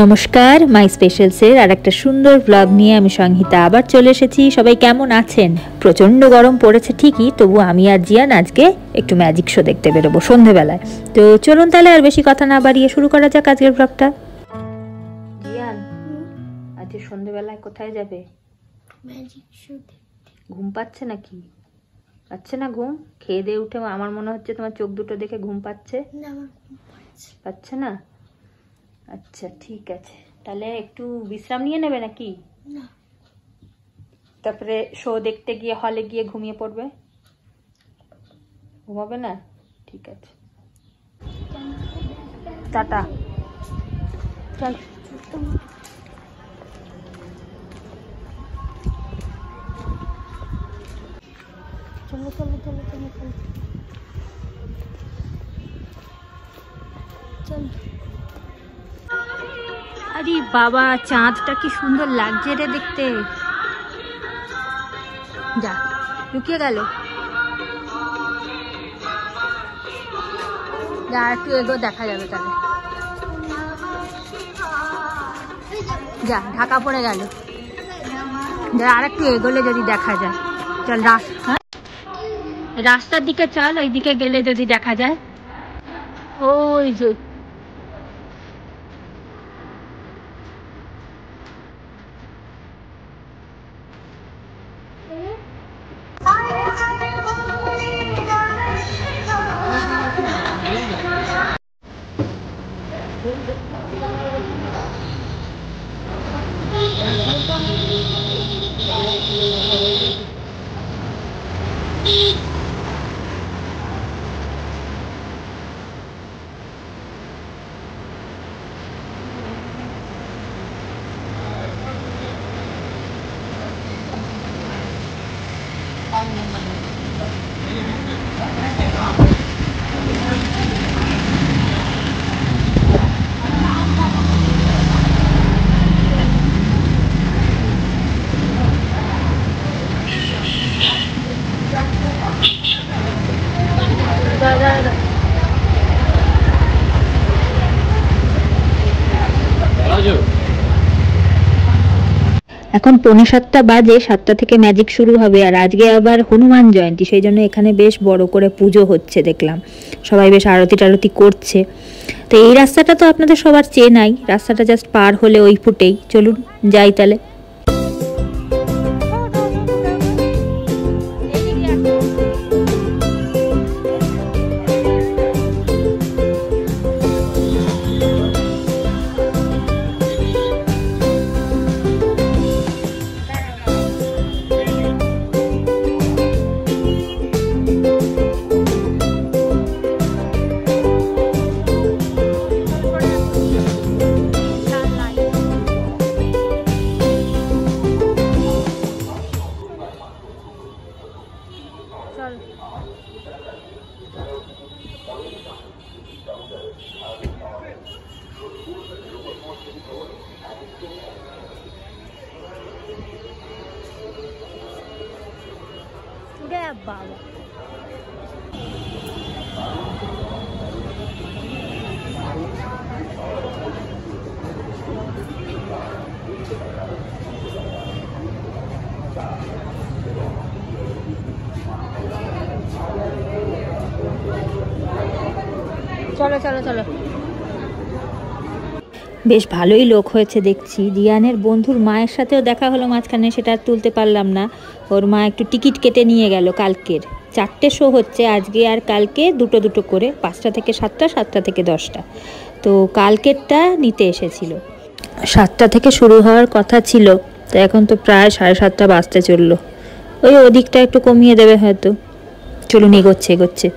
নমস্কার, মাই স্পেশালসের আর একটা সুন্দর ব্লগ নিয়ে আমি সংহিতা আবার চলে এসেছি। সবাই কেমন আছেন? প্রচণ্ড গরম পড়েছে ঠিকই, তবু আমি আর জিয়ান আজকে একটু ম্যাজিক শো দেখতে বেরোবো সন্ধেবেলায়। তো চলুন তাহলে আর বেশি কথা না বাড়িয়ে শুরু করা যাক আজকের ব্লগটা। জিয়ান, আজকে সন্ধেবেলায় কোথায় যাবে? Magic show. ঘুম পাচ্ছে নাকি? পাচ্ছে না ঘুম? খেয়ে দিয়ে উঠে আমার মনে হচ্ছে তোমার চোখ দুটো দেখে ঘুম পাচ্ছে। না, আমার ঘুম পাচ্ছে না? আচ্ছা ঠিক আছে, তাহলে একটু বিশ্রাম নিয়ে নেবে নাকি? না, তারপরে শো দেখতে গিয়ে হলে গিয়ে ঘুমিয়ে পড়বে। ঘুমাবে না? ঠিক আছে, টাটা। চল। চলো চলো চলো চলো চলো চলো। আরে বাবা, চাঁদটা কি সুন্দর লাগছে রে দেখতে। যা, লুকিয়ে গেল। যা, একটু এগো, দেখা যাবে তাহলে। যা, ঢাকা পড়ে গেল। যা, আর একটু এগোলে যদি দেখা যায়। চল, রাস্তার দিকে চল, ওই দিকে গেলে যদি দেখা যায়। ওই যে এখন 6:45 বাজে, 7টা থেকে ম্যাজিক শুরু হবে। আর আজকে আবার হনুমান জয়ন্তী, সেই জন্য এখানে বেশ বড় করে পুজো হচ্ছে দেখলাম। সবাই বেশ আরতি টারতি করছে। তো এই রাস্তাটা তো আপনাদের সবার চেনাই, রাস্তাটা জাস্ট পার হলে ওই ফুটেই। চলুন যাই তাহলে। বাবা, চলো চলো চলো। বেশ ভালোই লোক হয়েছে দেখছি। জিয়ানের বন্ধুর মায়ের সাথেও দেখা হলো মাঝখানে, সেটা আর তুলতে পারলাম না। ওর মা একটু টিকিট কেটে নিয়ে গেল। কালকের 4টে শো হচ্ছে, আজকে আর কালকে দুটো দুটো করে, 5টা থেকে 7টা, 7টা থেকে 10টা। তো কালকেরটা নিতে এসেছিল। 7টা থেকে শুরু হওয়ার কথা ছিল, তো এখন তো প্রায় 7:30 বাজতে চললো। ওই ওদিকটা একটু কমিয়ে দেবে হয়তো। চলুন, এগোচ্ছে এগোচ্ছে।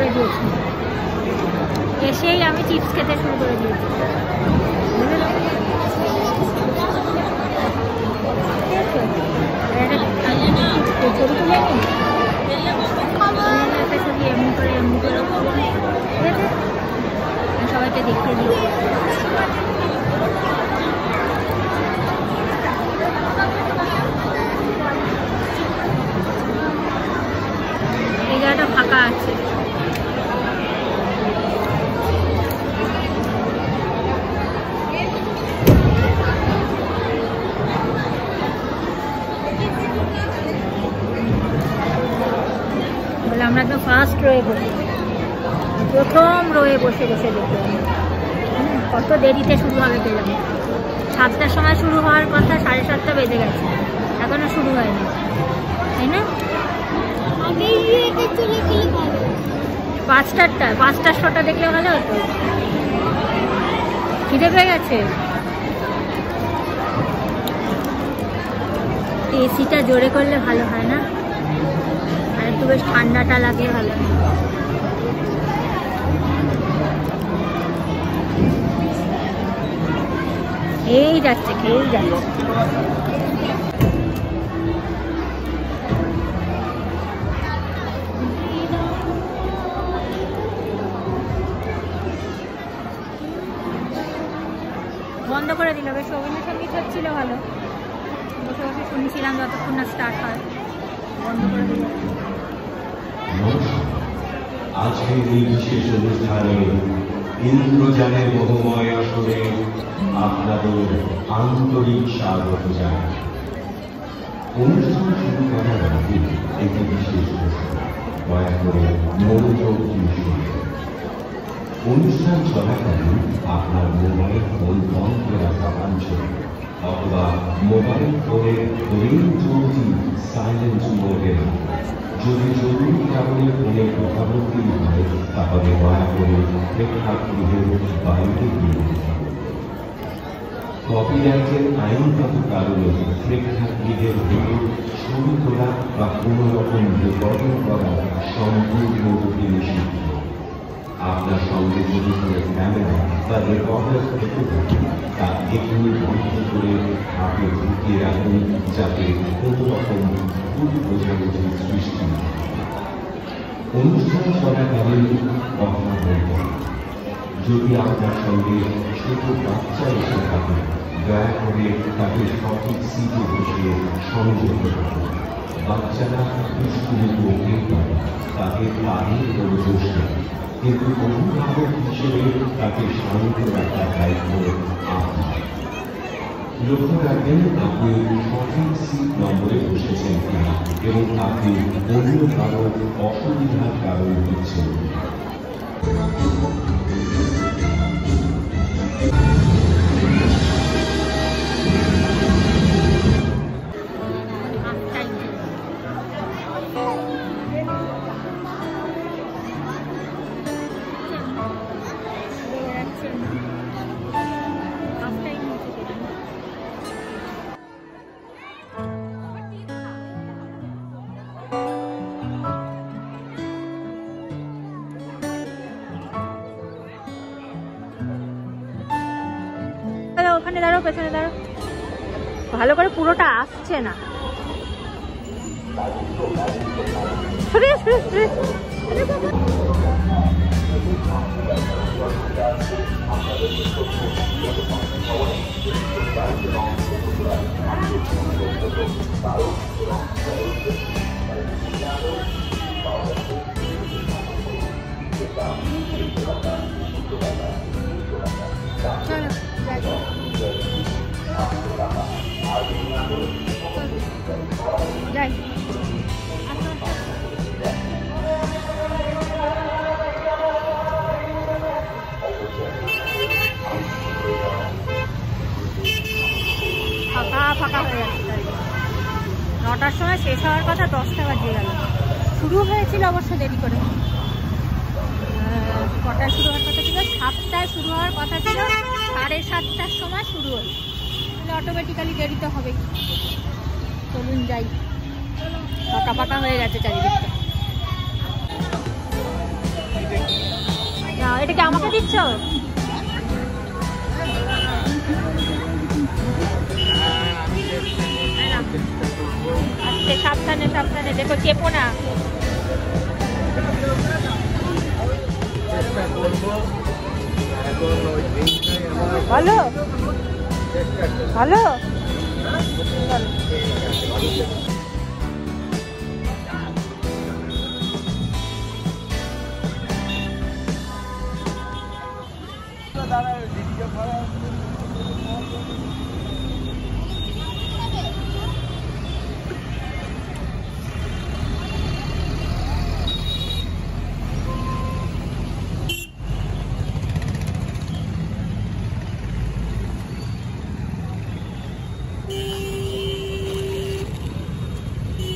করে দিয়েছি, এসেই আমি চিপস খেতে শুরু করে দিয়েছি। ছবি তুলে ছবি এমনি করে ঠিক আছে, সবাইকে দেখিয়ে দিই। এই জায়গাটা ফাঁকা আছে। বলে আমরা একদম ফার্স্ট রয়ে বসে, প্রথম রয়ে বসে বসে দেখলাম। কত দেরিতে শুরু হবে কে জানে। 7টার সময় শুরু হওয়ার কথা, 7:30 বেজে গেছে, এখনো শুরু হয়নি, তাই না? 5টার শোটা দেখলে ভালো হতো। খিদে পেয়ে গেছে। এসিটা জোরে করলে ভালো হয় না, আর একটু বেশ ঠান্ডাটা লাগলে ভালো হয়। এই যাচ্ছে, খেয়েই যাচ্ছে। বন্ধ করে দিল, বেশ রবীন্দ্রসঙ্গীত হচ্ছিল ভালো, বসে বসে শুনছিলাম যতক্ষণ না স্টার্ট হয়। বন্ধ করে দিল। আজকের এই বিশেষ অনুষ্ঠানে ইন্দ্রজালের মহোময় আসরে আপনাদের আন্তরিক স্বাগত জানাই। অনুষ্ঠান শুরু করার আগে একটি বিশেষ দয়া করে মনোযোগ দিয়ে অনুষ্ঠান চলাকালীন আপনার মোবাইল ফোন বন্ধ করে রাখা বাঞ্ছনীয়, অথবা মোবাইল ফোনের রিংটোনটি সাইলেন্ট মোডে রাখা। যদি জরুরি কারণে ফোনে কথাবার্তি হয় তাহলে দয়া করে প্রেক্ষাগৃহের বাইরে গিয়ে কপিরাইটের আইনগত কারণে প্রেক্ষাগৃহের ভিতর ছবি তোলা বা কোনো রকম রেকর্ডিং করা সম্পূর্ণরূপে নিষিদ্ধ। আপনার সঙ্গে যদি কোনো ক্যামেরা বা রেকর্ডার থেকে থাকে তা এখনই বন্ধ করে হাতে ঢুকিয়ে রাখুন, যাতে কোনো রকম ভুল বোঝাবুঝির সৃষ্টি না হয়। অনুষ্ঠান চলাকালীন কথা বলবেন। যদি আপনার সঙ্গে ছোট বাচ্চা এসে থাকে দয়া করে তাকে সঠিক সিটে বসিয়ে সংযত রাখুন। বাচ্চারা দুষ্টুমি করতে পারে, তাকে তাদের কোনো দোষ নেই, কিন্তু অভিভাবক হিসেবে তাকে শান্ত রাখার দায়িত্ব আপনার। লক্ষ্য রাখবেন আপনি সঠিক সিট নম্বরে বসেছেন কিনা এবং আপনি অন্য কারো অসুবিধার কারণ হচ্ছেন। ওখানে দাঁড়াও, পেছনে দাঁড়াও, ভালো করে পুরোটা আসছে না। যাই ফাঁকা ফাঁকা হয়ে যাচ্ছে। 9টার সময় শেষ হওয়ার কথা, 10টা বাজিয়ে গেল। শুরু হয়েছিল অবশ্য দেরি করে। কটায় শুরু হওয়ার কথা ছিল? 7টায় শুরু হওয়ার কথা ছিল, 7:30টার সময় শুরু হলো। তাহলে অটোমেটিক্যালি দেরি তো হবেই। চলুন যাই, ফাঁকা ফাঁকা হয়ে গেছে চারিদিকটা। এটা কি আমাকে দিচ্ছ? আস্তে, সাবধানে সাবধানে, দেখো চেপো না। ভালো ভালো।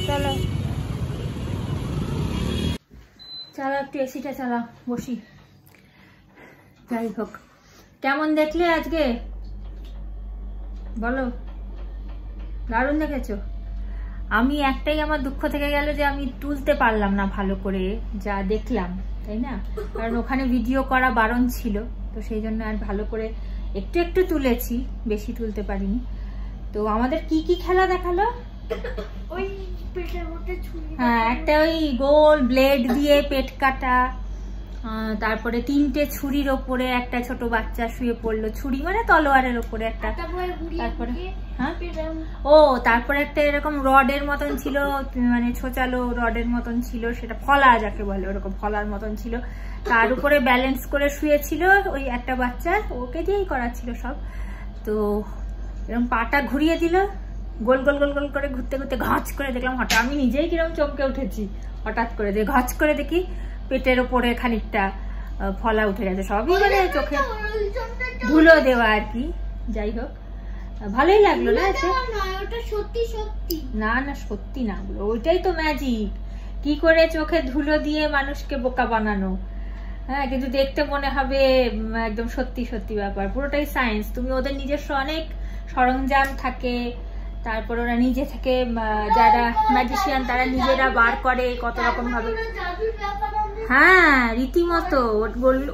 চলো চালা, একটু এসিটা চালা, বসি। যাই হোক, কেমন দেখলে আজকে বলো? দারুণ দেখেছো? আমি একটাই আমার দুঃখ থেকে গেল যে আমি তুলতে পারলাম না ভালো করে যা দেখলাম, তাই না? কারণ ওখানে ভিডিও করা বারণ ছিল, তো সেই জন্য আর ভালো করে একটু একটু তুলেছি, বেশি তুলতে পারিনি। তো আমাদের কি কি খেলা দেখালো? ওই পেটের মধ্যে ছুরি, হ্যাঁ, একটা ওই গোল ব্লেড দিয়ে পেট কাটা, তারপরে 3টে ছুরির ওপরে একটা ছোট বাচ্চা শুয়ে পড়লো, ছুরি মানে তলোয়ারের ওপরে একটা, তারপরে হ্যাঁ ও তারপরে একটা এরকম রডের মতন ছিল, মানে ছোচালো রডের মতন ছিল, সেটা ফলা যাকে বলে, ওরকম ফলার মতন ছিল, তার উপরে ব্যালেন্স করে শুয়েছিল ওই একটা বাচ্চা, ওকে দিয়েই করাচ্ছিল সব। তো এরকম পাটা ঘুরিয়ে দিল, গোল গোল গোল গোল করে ঘুরতে ঘুরতে ঘাঁচ করে দেখলাম, হঠাৎ আমি নিজেই কিরকম চমকে উঠেছি, হঠাৎ করে দিয়ে ঘাঁচ করে দেখি পেটের ওপরে খানিকটা ফলা উঠে গেছে, সবই মানে চোখে ধুলো দেওয়া আর কি। যাই হোক, ভালোই লাগলো না? না না, সত্যি না, ওইটাই তো ম্যাজিক, কি করে চোখে ধুলো দিয়ে মানুষকে বোকা বানানো। হ্যাঁ, কিন্তু দেখতে মনে হবে একদম সত্যি সত্যি ব্যাপার, পুরোটাই সায়েন্স। তুমি ওদের নিজস্ব অনেক সরঞ্জাম থাকে, তারপর ওরা নিজে থেকে, যারা ম্যাজিশিয়ান তারা নিজেরা বার করে কত রকম ভাবে। হ্যাঁ, রীতিমতো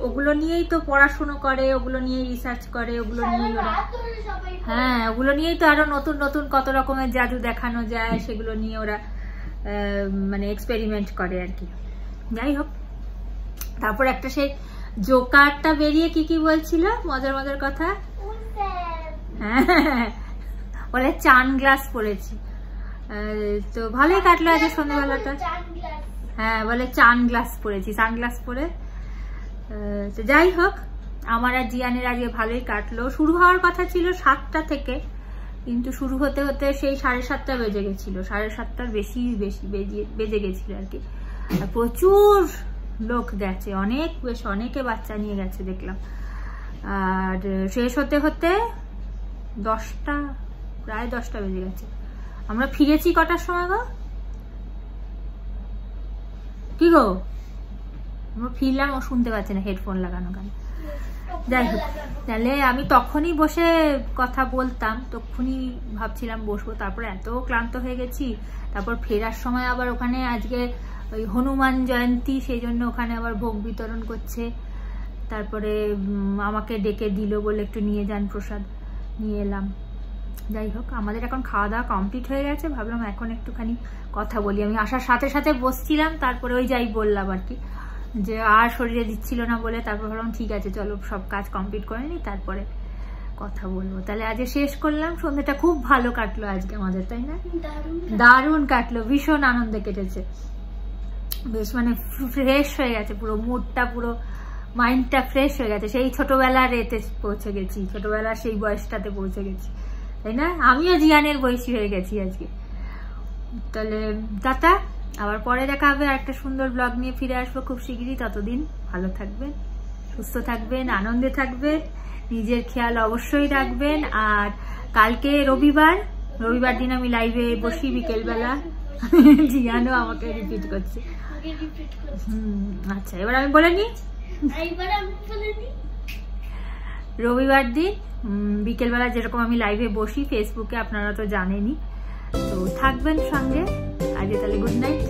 ওগুলো নিয়েই তো পড়াশুনো করে, ওগুলো নিয়েই রিসার্চ করে, ওগুলো নিয়েই ওরা, হ্যাঁ ওগুলো নিয়েই তো আরো নতুন নতুন কত রকমের জাদু দেখানো যায়, সেগুলো নিয়ে ওরা মানে এক্সপেরিমেন্ট করে আর কি। যাই হোক, তারপর একটা সেই জোকারটা বেরিয়ে কি কি বলছিল মজার মজার কথা। হ্যাঁ, বলে চান গ্লাস পরেছি, তো ভালোই কাটলো আজ সন্ধ্যাবেলাটা। হ্যাঁ, বলে চান গ্লাস পরেছি, সানগ্লাস পরে। তো যাই হোক, আমার আর জিয়ানের আজকে ভালোই কাটলো। শুরু হওয়ার কথা ছিল 7টা থেকে, কিন্তু শুরু হতে হতে সেই 7:30 বেজে গেছিল, 7:30টার বেশি বেজে গেছিল আর কি। প্রচুর লোক গেছে, অনেকে বাচ্চা নিয়ে গেছে দেখলাম। আর শেষ হতে হতে 10টা, প্রায় 10টা বেজে গেছে। আমরা ফিরেছি কটার সময় গো? কি গো, আমরা ফিরলাম, ও শুনতে পাচ্ছে না, হেডফোন লাগানো কেন। যাই হোক, তাহলে আমি তখনই বসে কথা বলতাম, তখনই ভাবছিলাম বসবো, তারপরে এত ক্লান্ত হয়ে গেছি। তারপর ফেরার সময় আবার ওখানে আজকে ওই হনুমান জয়ন্তী, সেই জন্য ওখানে আবার ভোগ বিতরণ করছে। তারপরে আমাকে ডেকে দিল, বলে একটু নিয়ে যান প্রসাদ, নিয়ে এলাম। যাই হোক, আমাদের এখন খাওয়া দাওয়া কমপ্লিট হয়ে গেছে, ভাবলাম এখন একটুখানি কথা বলি। আমি আসার সাথে সাথে বসছিলাম, তারপরে ওই যাই বললাম আর কি, যে আর শরীরে দিচ্ছিল না বলে, তারপর ভাবলাম ঠিক আছে চলো সব কাজ কমপ্লিট করে নি, তারপরে কথা বলবো। তাহলে আজকে শেষ করলাম, সন্ধ্যাটা খুব ভালো কাটলো আজকে আমাদের, তাই না? দারুণ কাটলো, ভীষণ আনন্দে কেটেছে, বেশ মানে ফ্রেশ হয়ে গেছে পুরো মুডটা, পুরো মাইন্ডটা ফ্রেশ হয়ে গেছে। সেই ছোটবেলার এতে পৌঁছে গেছি, ছোটবেলার সেই বয়সটাতে পৌঁছে গেছি, তাই না? আমিও জিয়ানের বয়সী হয়ে গেছি আজকে। তাহলে টাটা, আবার পরে দেখা হবে, একটা সুন্দর ব্লগ নিয়ে ফিরে আসবো খুব শিগগিরই। ততদিন ভালো থাকবেন, সুস্থ থাকবেন, আনন্দে থাকবেন, নিজের খেয়াল অবশ্যই রাখবেন। আর কালকে রবিবার দিন আমি লাইভে বসি বিকেলবেলা, জিয়ানও আমাকে রিপিট করছে। আচ্ছা, এবার আমি বলে নি, রবিবার দিন বিকেলবেলা যেরকম আমি লাইভে বসি ফেসবুকে, আপনারা তো জানেনই। তো থাকবেন সঙ্গে। আজকে তাহলে গুড নাইট।